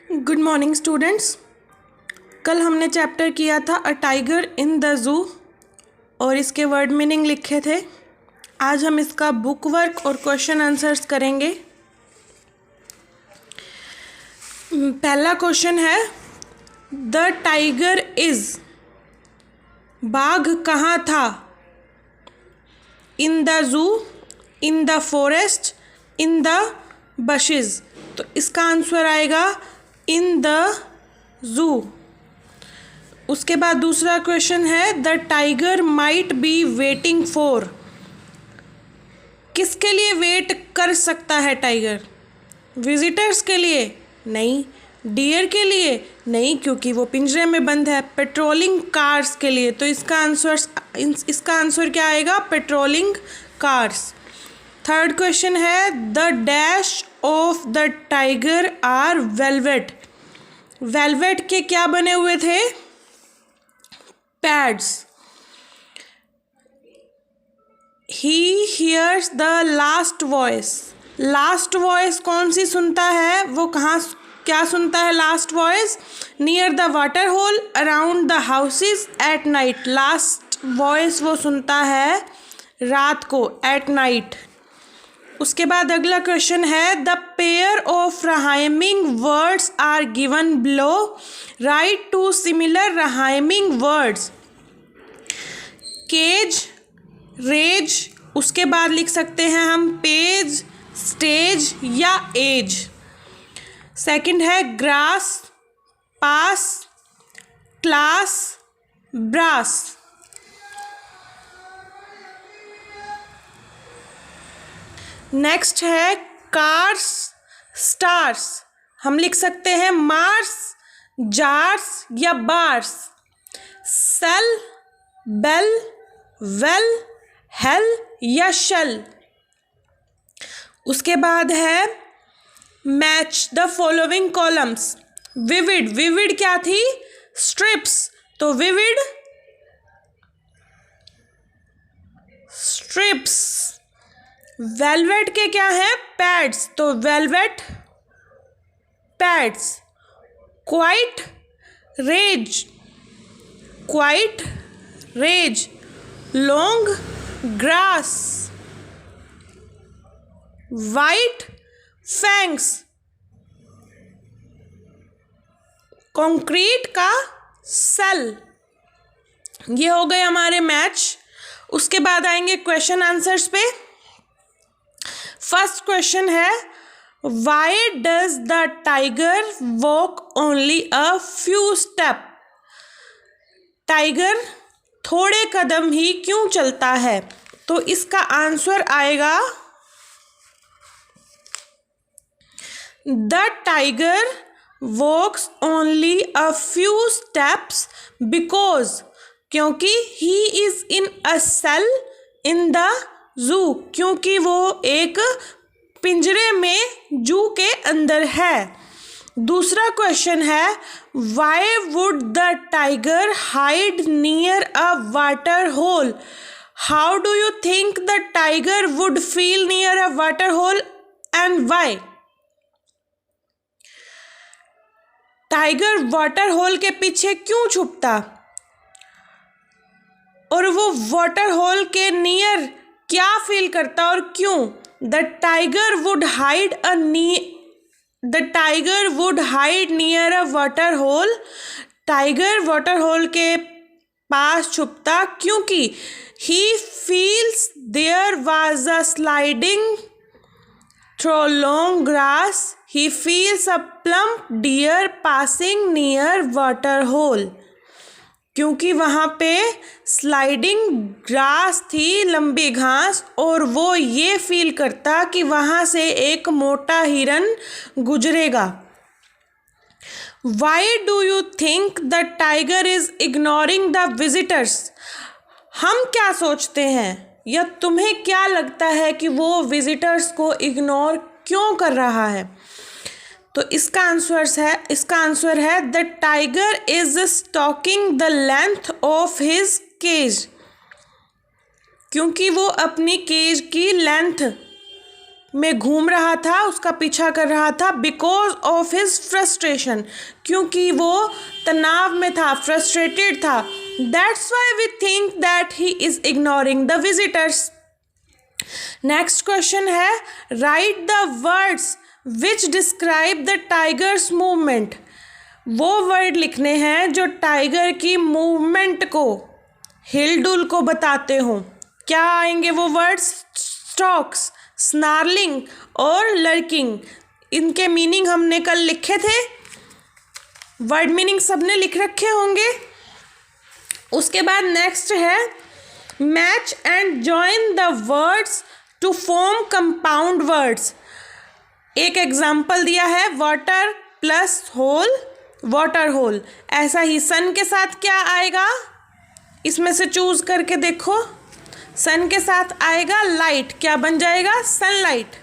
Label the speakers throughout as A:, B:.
A: Good morning students. कल हमने chapter किया था अ टाइगर इन द जू और इसके वर्ड मीनिंग लिखे थे। आज हम इसका बुक वर्क और क्वेश्चन आंसर्स करेंगे। पहला क्वेश्चन है द टाइगर इज, बाघ कहाँ था? In the zoo, in the forest, in the bushes. तो इसका आंसर आएगा इन द जू। उसके बाद दूसरा क्वेश्चन है the tiger might be waiting for, किसके लिए वेट कर सकता है टाइगर? विजिटर्स के लिए? नहीं। डियर के लिए? नहीं, क्योंकि वो पिंजरे में बंद है। पेट्रोलिंग कार्स के लिए। तो इसका आंसर क्या आएगा? Patrolling cars. थर्ड क्वेश्चन है the dash of the tiger are velvet, velvet के क्या बने हुए थे? Pads. He hears the last voice, last voice कौन सी सुनता है? वो कहाँ क्या सुनता है last voice? Near the water hole, around the houses, at night. Last voice वो सुनता है रात को, एट नाइट। उसके बाद अगला क्वेश्चन है the pair of rhyming words are given below, write to similar rhyming words. Cage, rage, उसके बाद लिख सकते हैं हम पेज, स्टेज या एज। सेकंड है grass, pass, class, brass. Next है कार्स, स्टार्स। हम लिख सकते हैं मार्स, जार्स या bars. Cell, bell, well, hell या शेल। उसके बाद है match the following columns. Vivid, vivid क्या थी? स्ट्रिप्स। तो विविड स्ट्रिप्स। वेलवेट के क्या है? पैड्स। तो velvet pads. Quiet, rage, quiet, rage. Long, grass. White, fangs. Concrete का सेल। ये हो गए हमारे मैच। उसके बाद आएंगे क्वेश्चन आंसर्स पे। फर्स्ट क्वेश्चन है why does the tiger walk only a few step, tiger थोड़े कदम ही क्यों चलता है? तो इसका आंसर आएगा the tiger walks only a few steps because, क्योंकि he is in a cell in the zoo, क्योंकि वो एक पिंजरे में जू के अंदर है। दूसरा क्वेश्चन है why would the tiger hide near a water hole, how do you think the tiger would feel near a water hole and why? Tiger water hole के पीछे क्यों छुपता और वो वाटर होल के नियर क्या फील करता और क्यों? The tiger would hide near a water hole, tiger water hole के पास छुपता क्योंकि he feels there was a sliding through long grass, he feels a plump deer passing near water hole, क्योंकि वहाँ पे स्लाइडिंग ग्रास थी, लंबी घास, और वो ये फील करता कि वहाँ से एक मोटा हिरन गुजरेगा। Why do you think the tiger is ignoring the visitors, हम क्या सोचते हैं या तुम्हें क्या लगता है कि वो विजिटर्स को इग्नोर क्यों कर रहा है? तो इसका आंसर है the tiger is stalking the length of his cage, क्योंकि वो अपनी केज की लेंथ में घूम रहा था, उसका पीछा कर रहा था, बिकॉज ऑफ हिज फ्रस्ट्रेशन, क्योंकि वो तनाव में था, फ्रस्ट्रेटेड था. That's why we think that he is ignoring the visitors. Next question है, write the words which describe the tiger's movement. वो वर्ड लिखने हैं जो टाइगर की मूवमेंट को, हिलडुल को बताते हो. क्या आएंगे वो वर्ड्स? स्टॉक्स, स्नार्लिंग और लर्किंग. इनके मीनिंग हमने कल लिखे थे, वर्ड मीनिंग सबने लिख रखे होंगे. उसके बाद नेक्स्ट है, match and join the words to form compound words. एक एग्जाम्पल दिया है, water plus hole, water hole. ऐसा ही सन के साथ क्या आएगा, इसमें से चूज करके देखो. सन के साथ आएगा लाइट, क्या बन जाएगा? सनलाइट.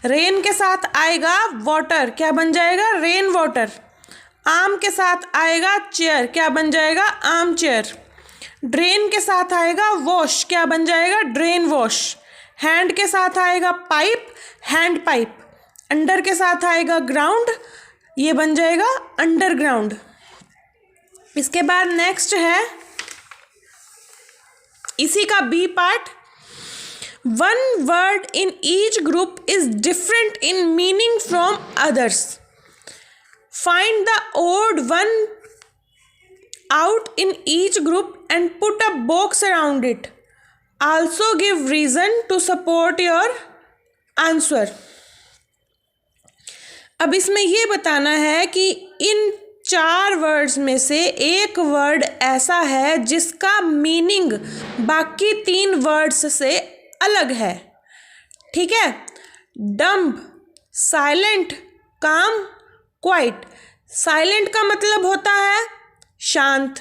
A: रेन के साथ आएगा वाटर, क्या बन जाएगा? Rain water. आम के साथ आएगा चेयर, क्या बन जाएगा? आम चेयर. ड्रेन के साथ आएगा वॉश, क्या बन जाएगा? Drain wash. हैंड के साथ आएगा पाइप, हैंड पाइप. अंडर के साथ आएगा ग्राउंड, ये बन जाएगा अंडरग्राउंड. इसके बाद नेक्स्ट है इसी का B part, one word in each group is different in meaning from others. Find the odd one out in each group and put a box around it. Also give reason to support your answer. अब इसमें ये बताना है कि इन 4 words में से एक word ऐसा है जिसका मीनिंग बाकी 3 वर्ड्स से अलग है. ठीक है. डम्ब, साइलेंट, काम, क्वाइट. साइलेंट का मतलब होता है शांत,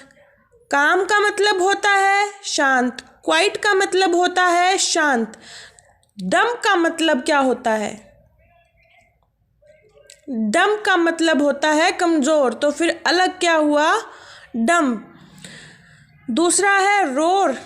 A: काम का मतलब होता है शांत, क्वाइट का मतलब होता है शांत. डम का मतलब क्या होता है? डम का मतलब होता है कमज़ोर, तो फिर अलग क्या हुआ? डम. दूसरा है रोर.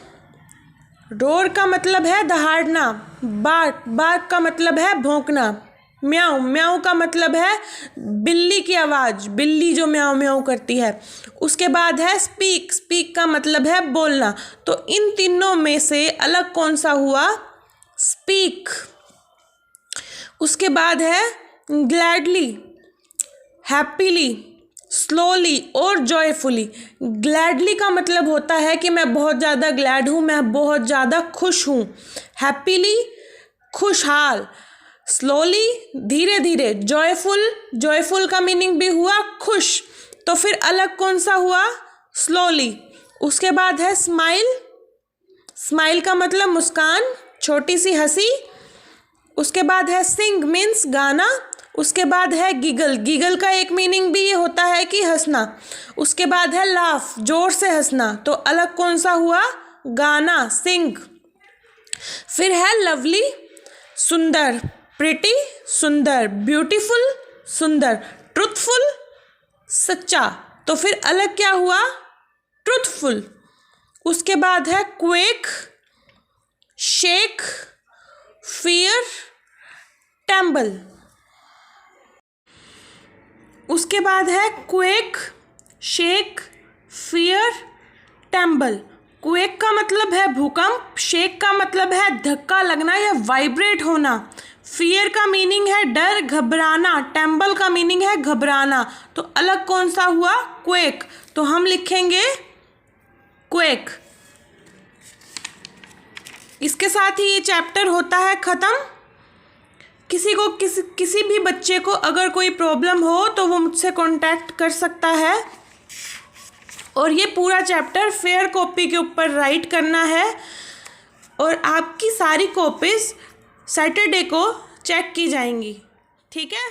A: रोर का मतलब है दहाड़ना. बार्क, बार्क का मतलब है भौंकना. म्याऊ, म्याऊ का मतलब है बिल्ली की आवाज़, बिल्ली जो म्याऊ म्याऊ करती है. उसके बाद है स्पीक. स्पीक का मतलब है बोलना. तो इन तीनों में से अलग कौन सा हुआ? स्पीक. उसके बाद है ग्लैडली, हैप्पीली, स्लोली और जॉयफुली. ग्लैडली का मतलब होता है कि मैं बहुत ज़्यादा ग्लैड हूँ, मैं बहुत ज़्यादा खुश हूँ. हैप्पीली, खुशहाल. स्लोली, धीरे धीरे. जॉयफुल, जॉयफुल का मीनिंग भी हुआ खुश. तो फिर अलग कौन सा हुआ? स्लोली. उसके बाद है स्माइल. स्माइल का मतलब मुस्कान, छोटी सी हंसी. उसके बाद है सिंग, मीन्स गाना. उसके बाद है गिगल. गिगल का एक मीनिंग भी ये होता है कि हंसना. उसके बाद है लाफ, जोर से हंसना. तो अलग कौन सा हुआ? गाना, सिंग. फिर है लवली, सुंदर. प्रिटी, सुंदर. ब्यूटीफुल, सुंदर. ट्रुथफुल, सच्चा. तो फिर अलग क्या हुआ? ट्रुथफुल. उसके बाद है क्वेक, शेक, फियर, टेम्बल. उसके बाद है quake, shake, fear, tremble. Quake का मतलब है भूकंप, शेक का मतलब है धक्का लगना या वाइब्रेट होना. फियर का मीनिंग है डर, घबराना. टेम्बल का मीनिंग है घबराना. तो अलग कौन सा हुआ? क्वेक. तो हम लिखेंगे क्वेक. इसके साथ ही ये चैप्टर होता है ख़त्म. किसी भी बच्चे को अगर कोई प्रॉब्लम हो तो वो मुझसे कांटेक्ट कर सकता है. और ये पूरा चैप्टर फेयर कॉपी के ऊपर राइट करना है और आपकी सारी कॉपीज़ सैटरडे को चेक की जाएंगी. ठीक है.